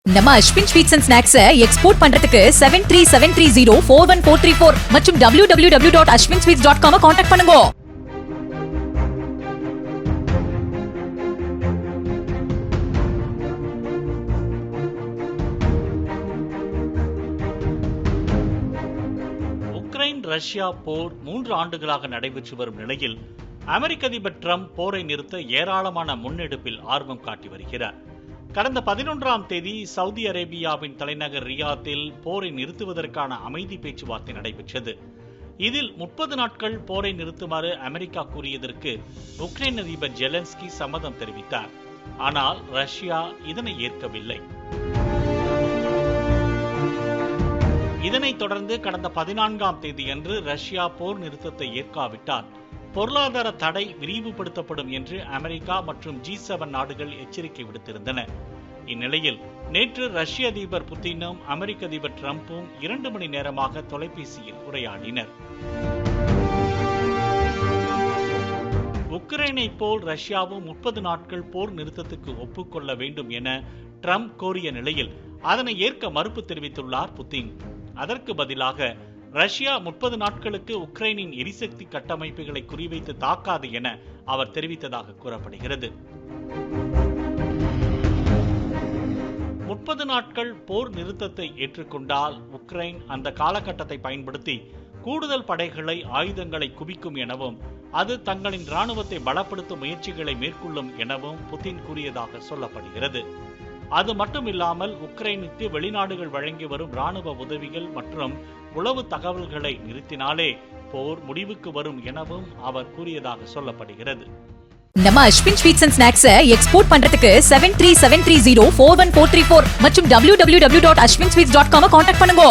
நம்ம Ashwin sweets and snacks export பண்றதுக்கு 7373041434 மற்றும் www.ashwinsweets.com கான்டாக்ட் பண்ணுங்க. உக்ரைன் ரஷ்யா போர் 3 ஆண்டுகளாக நடைபெற்று வரும் நிலையில் அமெரிக்க அதிபர் ட்ரம்ப் போரை நிறுத்த ஏராளமான முன்னெடுப்பில் ஆர்வம் காட்டி வருகிறார். கடந்த 11ஆம் தேதி சவுதி அரேபியாவின் தலைநகர் ரியாத்தில் போரை நிறுத்துவதற்கான அமைதி பேச்சுவார்த்தை நடைபெற்றது. இதில் 30 நாட்கள் போரை நிறுத்துமாறு அமெரிக்கா கூறியதற்கு உக்ரைன் அதிபர் ஜெலன்ஸ்கி சம்மதம் தெரிவித்தார். ஆனால் ரஷ்யா இதனை ஏற்கவில்லை. இதனைத் தொடர்ந்து கடந்த 14ஆம் தேதியன்று ரஷ்யா போர் நிறுத்தத்தை ஏற்காவிட்டால் பொருளாதார தடை விரிவுபடுத்தப்படும் என்று அமெரிக்கா மற்றும் G7 நாடுகள் எச்சரிக்கை விடுத்திருந்தன. இந்நிலையில் நேற்று ரஷ்ய அதிபர் புதினும் அமெரிக்க அதிபர் ட்ரம்பும் 2 மணி நேரமாக தொலைபேசியில் உரையாடினர். உக்ரைனை போல் ரஷ்யாவும் 30 நாட்கள் போர் நிறுத்தத்துக்கு ஒப்புக்கொள்ள வேண்டும் என ட்ரம்ப் கோரிய நிலையில் அதனை ஏற்க மறுப்பு தெரிவித்துள்ளார் புதின். அதற்கு பதிலாக ரஷ்யா 30 நாட்களுக்கு உக்ரைனின் எரிசக்தி கட்டமைப்புகளை குறிவைத்து தாக்காது என அவர் தெரிவித்ததாக கூறப்படுகிறது. 30 நாட்கள் போர் நிறுத்தத்தை ஏற்றுக்கொண்டால் உக்ரைன் அந்த காலகட்டத்தை பயன்படுத்தி கூடுதல் படைகளை ஆயுதங்களை குவிக்கும் எனவும் அது தங்களின் இராணுவத்தை பலப்படுத்தும் முயற்சிகளை மேற்கொள்ளும் எனவும் புதின் கூறியதாக சொல்லப்படுகிறது. அது மட்டுமில்லாமல் உக்ரைனுக்கு வெளிநாடுகள் வழங்கி வரும் இராணுவ உதவிகள் மற்றும் உளவு தகவல்களை நிறுத்தினாலே போர் முடிவுக்கு வரும் எனவும் அவர் கூறியதாக சொல்லப்படுகிறது. நம்ம Ashwin sweets and snacks export பண்றதுக்கு 7373041434 மற்றும் www.ashwinsweets.com கான்டாக்ட் பண்ணுங்க.